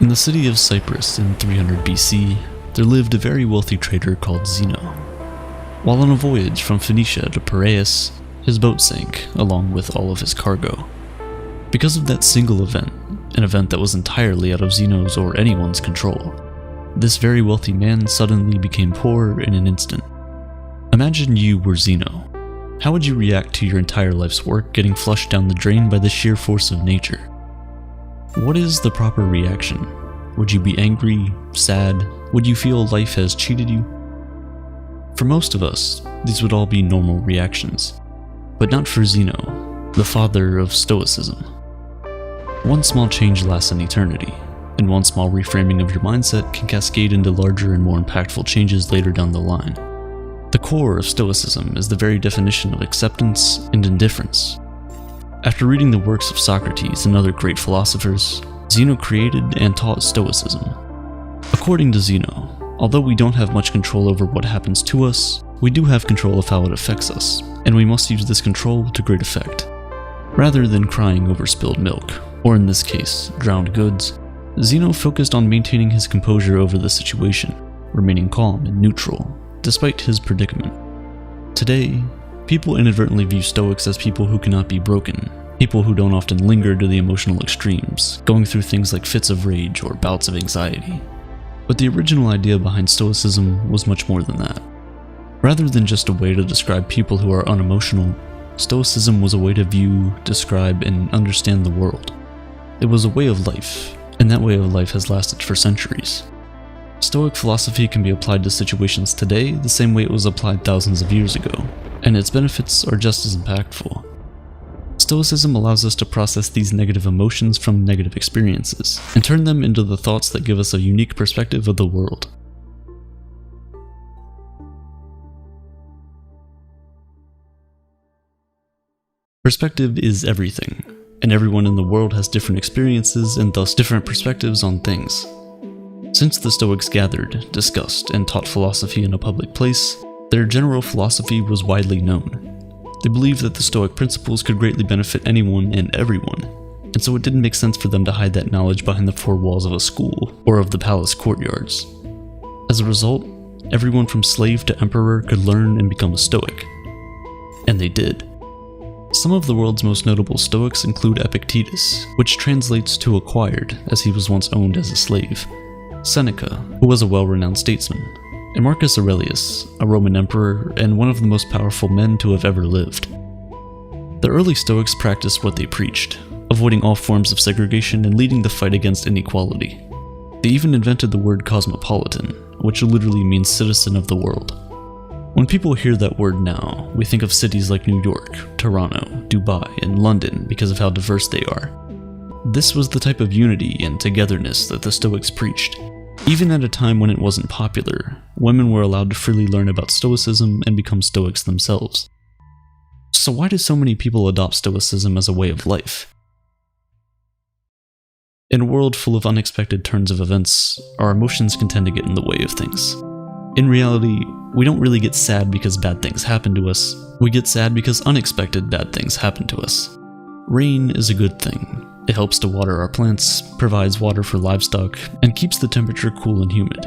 In the city of Cyprus in 300 BC, there lived a very wealthy trader called Zeno. While on a voyage from Phoenicia to Piraeus, his boat sank, along with all of his cargo. Because of that single event, an event that was entirely out of Zeno's or anyone's control, this very wealthy man suddenly became poor in an instant. Imagine you were Zeno. How would you react to your entire life's work getting flushed down the drain by the sheer force of nature? What is the proper reaction? Would you be angry, sad? Would you feel life has cheated you? For most of us, these would all be normal reactions, but not for Zeno, the father of Stoicism. One small change lasts an eternity, and one small reframing of your mindset can cascade into larger and more impactful changes later down the line. The core of Stoicism is the very definition of acceptance and indifference. After reading the works of Socrates and other great philosophers, Zeno created and taught Stoicism. According to Zeno, although we don't have much control over what happens to us, we do have control of how it affects us, and we must use this control to great effect. Rather than crying over spilled milk, or in this case, drowned goods, Zeno focused on maintaining his composure over the situation, remaining calm and neutral, despite his predicament. Today, people inadvertently view Stoics as people who cannot be broken, people who don't often linger to the emotional extremes, going through things like fits of rage or bouts of anxiety. But the original idea behind Stoicism was much more than that. Rather than just a way to describe people who are unemotional, Stoicism was a way to view, describe, and understand the world. It was a way of life, and that way of life has lasted for centuries. Stoic philosophy can be applied to situations today the same way it was applied thousands of years ago, and its benefits are just as impactful. Stoicism allows us to process these negative emotions from negative experiences, and turn them into the thoughts that give us a unique perspective of the world. Perspective is everything, and everyone in the world has different experiences and thus different perspectives on things. Since the Stoics gathered, discussed, and taught philosophy in a public place, their general philosophy was widely known. They believed that the Stoic principles could greatly benefit anyone and everyone, and so it didn't make sense for them to hide that knowledge behind the four walls of a school or of the palace courtyards. As a result, everyone from slave to emperor could learn and become a Stoic. And they did. Some of the world's most notable Stoics include Epictetus, which translates to acquired, as he was once owned as a slave, Seneca, who was a well-renowned statesman, and Marcus Aurelius, a Roman emperor and one of the most powerful men to have ever lived. The early Stoics practiced what they preached, avoiding all forms of segregation and leading the fight against inequality. They even invented the word cosmopolitan, which literally means citizen of the world. When people hear that word now, we think of cities like New York, Toronto, Dubai, and London because of how diverse they are. This was the type of unity and togetherness that the Stoics preached. Even at a time when it wasn't popular, women were allowed to freely learn about Stoicism and become Stoics themselves. So why do so many people adopt Stoicism as a way of life? In a world full of unexpected turns of events, our emotions can tend to get in the way of things. In reality, we don't really get sad because bad things happen to us, we get sad because unexpected bad things happen to us. Rain is a good thing. It helps to water our plants, provides water for livestock, and keeps the temperature cool and humid.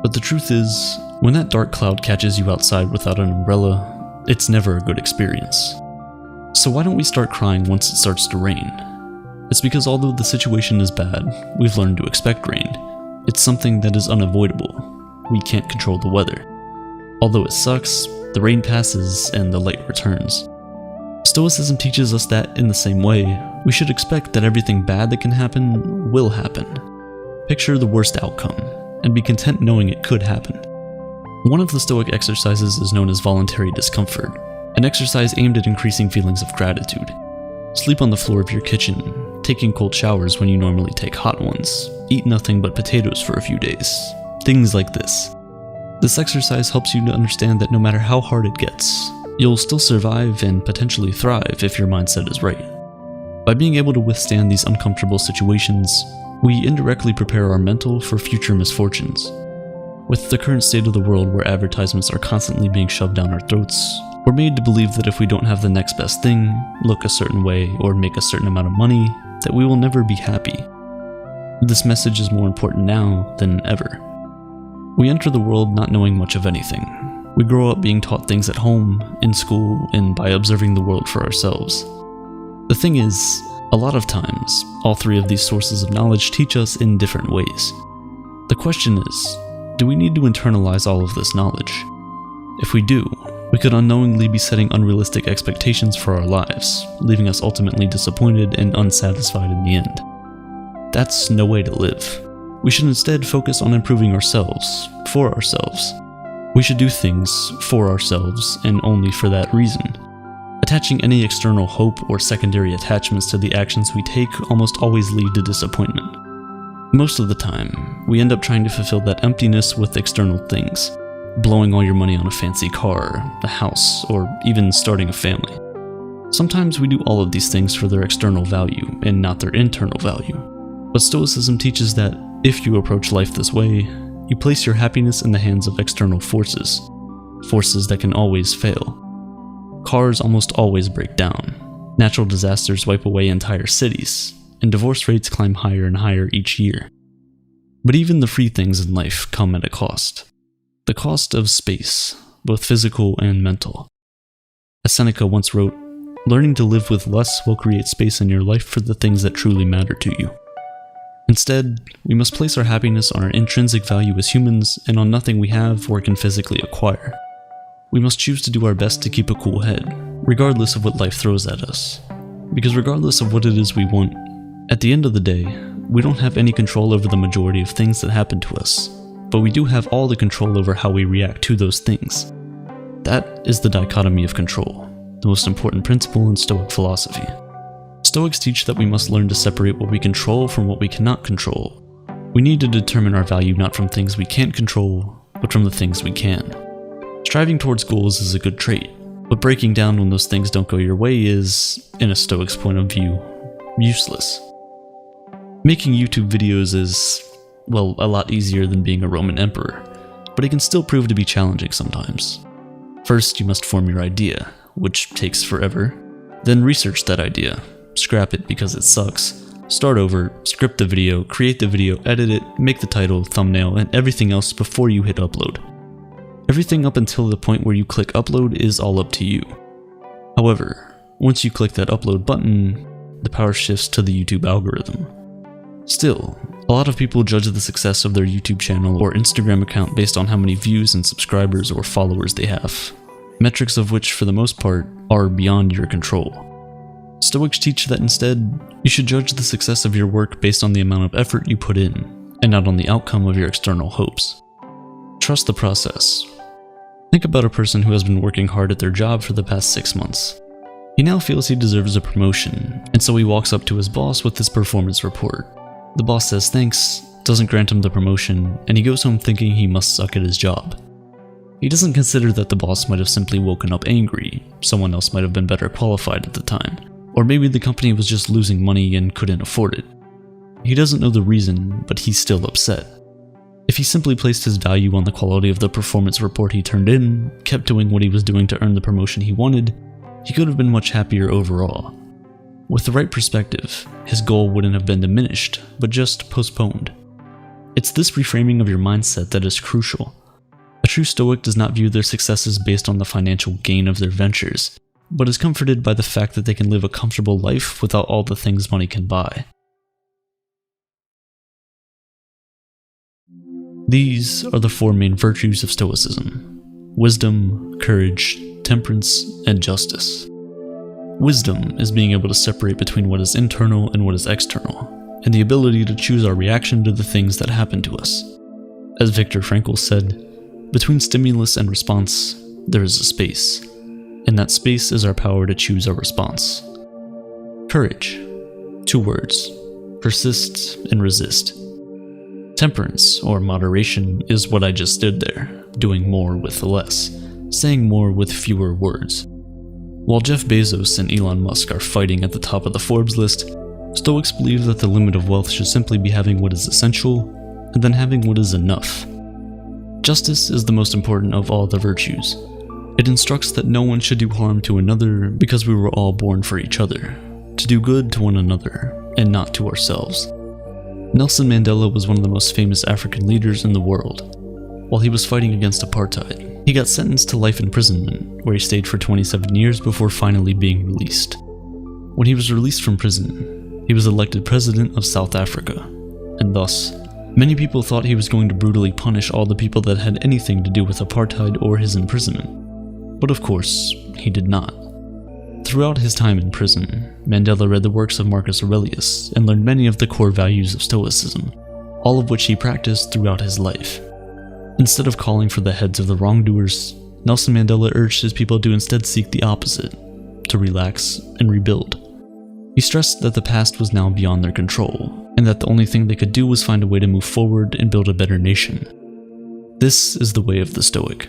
But the truth is, when that dark cloud catches you outside without an umbrella, it's never a good experience. So why don't we start crying once it starts to rain? It's because although the situation is bad, we've learned to expect rain. It's something that is unavoidable. We can't control the weather. Although it sucks, the rain passes and the light returns. Stoicism teaches us that, in the same way, we should expect that everything bad that can happen will happen. Picture the worst outcome, and be content knowing it could happen. One of the Stoic exercises is known as voluntary discomfort, an exercise aimed at increasing feelings of gratitude. Sleep on the floor of your kitchen, taking cold showers when you normally take hot ones, eat nothing but potatoes for a few days, things like this. This exercise helps you to understand that no matter how hard it gets, you'll still survive and potentially thrive if your mindset is right. By being able to withstand these uncomfortable situations, we indirectly prepare our mental for future misfortunes. With the current state of the world where advertisements are constantly being shoved down our throats, we're made to believe that if we don't have the next best thing, look a certain way, or make a certain amount of money, that we will never be happy. This message is more important now than ever. We enter the world not knowing much of anything. We grow up being taught things at home, in school, and by observing the world for ourselves. The thing is, a lot of times, all three of these sources of knowledge teach us in different ways. The question is, do we need to internalize all of this knowledge? If we do, we could unknowingly be setting unrealistic expectations for our lives, leaving us ultimately disappointed and unsatisfied in the end. That's no way to live. We should instead focus on improving ourselves, for ourselves. We should do things for ourselves and only for that reason. Attaching any external hope or secondary attachments to the actions we take almost always lead to disappointment. Most of the time, we end up trying to fulfill that emptiness with external things, blowing all your money on a fancy car, a house, or even starting a family. Sometimes we do all of these things for their external value and not their internal value. But Stoicism teaches that if you approach life this way, you place your happiness in the hands of external forces, forces that can always fail. Cars almost always break down, natural disasters wipe away entire cities, and divorce rates climb higher and higher each year. But even the free things in life come at a cost. The cost of space, both physical and mental. As Seneca once wrote, "Learning to live with less will create space in your life for the things that truly matter to you." Instead, we must place our happiness on our intrinsic value as humans and on nothing we have or can physically acquire. We must choose to do our best to keep a cool head, regardless of what life throws at us. Because regardless of what it is we want, at the end of the day, we don't have any control over the majority of things that happen to us, but we do have all the control over how we react to those things. That is the dichotomy of control, the most important principle in Stoic philosophy. Stoics teach that we must learn to separate what we control from what we cannot control. We need to determine our value not from things we can't control, but from the things we can. Striving towards goals is a good trait, but breaking down when those things don't go your way is, in a Stoic's point of view, useless. Making YouTube videos is, well, a lot easier than being a Roman emperor, but it can still prove to be challenging sometimes. First, you must form your idea, which takes forever. Then research that idea. Scrap it because it sucks. Start over, script the video, create the video, edit it, make the title, thumbnail, and everything else before you hit upload. Everything up until the point where you click upload is all up to you. However, once you click that upload button, the power shifts to the YouTube algorithm. Still, a lot of people judge the success of their YouTube channel or Instagram account based on how many views and subscribers or followers they have, metrics of which, for the most part, are beyond your control. Stoics teach that instead, you should judge the success of your work based on the amount of effort you put in, and not on the outcome of your external hopes. Trust the process. Think about a person who has been working hard at their job for the past 6 months. He now feels he deserves a promotion, and so he walks up to his boss with his performance report. The boss says thanks, doesn't grant him the promotion, and he goes home thinking he must suck at his job. He doesn't consider that the boss might have simply woken up angry, someone else might have been better qualified at the time, or maybe the company was just losing money and couldn't afford it. He doesn't know the reason, but he's still upset. If he simply placed his value on the quality of the performance report he turned in, kept doing what he was doing to earn the promotion he wanted, he could have been much happier overall. With the right perspective, his goal wouldn't have been diminished, but just postponed. It's this reframing of your mindset that is crucial. A true Stoic does not view their successes based on the financial gain of their ventures, but is comforted by the fact that they can live a comfortable life without all the things money can buy. These are the 4 main virtues of Stoicism: wisdom, courage, temperance, and justice. Wisdom is being able to separate between what is internal and what is external, and the ability to choose our reaction to the things that happen to us. As Viktor Frankl said, between stimulus and response, there is a space, and that space is our power to choose our response. Courage. 2 words: persist and resist. Temperance, or moderation, is what I just did there, doing more with less, saying more with fewer words. While Jeff Bezos and Elon Musk are fighting at the top of the Forbes list, Stoics believe that the limit of wealth should simply be having what is essential, and then having what is enough. Justice is the most important of all the virtues. It instructs that no one should do harm to another because we were all born for each other, to do good to one another, and not to ourselves. Nelson Mandela was one of the most famous African leaders in the world. While he was fighting against apartheid, he got sentenced to life imprisonment, where he stayed for 27 years before finally being released. When he was released from prison, he was elected president of South Africa, and thus, many people thought he was going to brutally punish all the people that had anything to do with apartheid or his imprisonment. But of course, he did not. Throughout his time in prison, Mandela read the works of Marcus Aurelius and learned many of the core values of Stoicism, all of which he practiced throughout his life. Instead of calling for the heads of the wrongdoers, Nelson Mandela urged his people to instead seek the opposite, to relax and rebuild. He stressed that the past was now beyond their control, and that the only thing they could do was find a way to move forward and build a better nation. This is the way of the Stoic.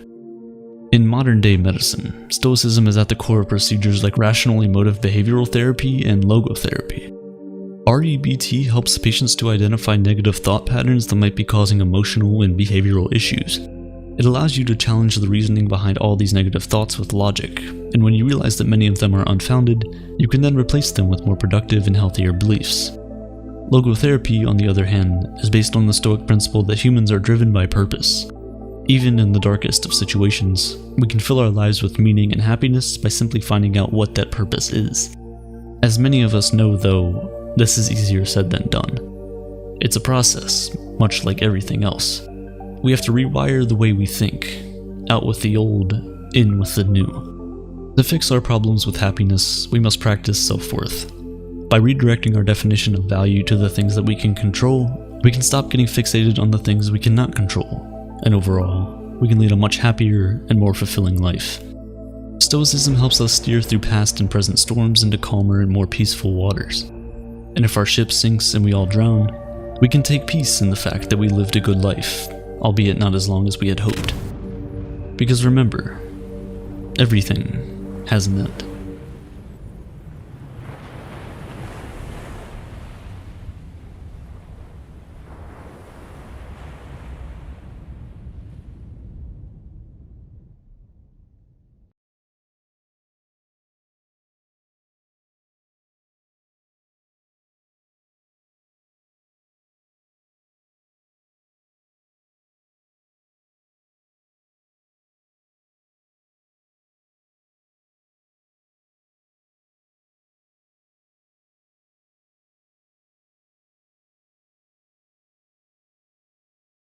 In modern-day medicine, Stoicism is at the core of procedures like rational emotive behavioral therapy and logotherapy. REBT helps patients to identify negative thought patterns that might be causing emotional and behavioral issues. It allows you to challenge the reasoning behind all these negative thoughts with logic, and when you realize that many of them are unfounded, you can then replace them with more productive and healthier beliefs. Logotherapy, on the other hand, is based on the Stoic principle that humans are driven by purpose. Even in the darkest of situations, we can fill our lives with meaning and happiness by simply finding out what that purpose is. As many of us know, though, this is easier said than done. It's a process, much like everything else. We have to rewire the way we think, out with the old, in with the new. To fix our problems with happiness, we must practice self-worth. By redirecting our definition of value to the things that we can control, we can stop getting fixated on the things we cannot control, and overall, we can lead a much happier and more fulfilling life. Stoicism helps us steer through past and present storms into calmer and more peaceful waters. And if our ship sinks and we all drown, we can take peace in the fact that we lived a good life, albeit not as long as we had hoped. Because remember, everything has an end.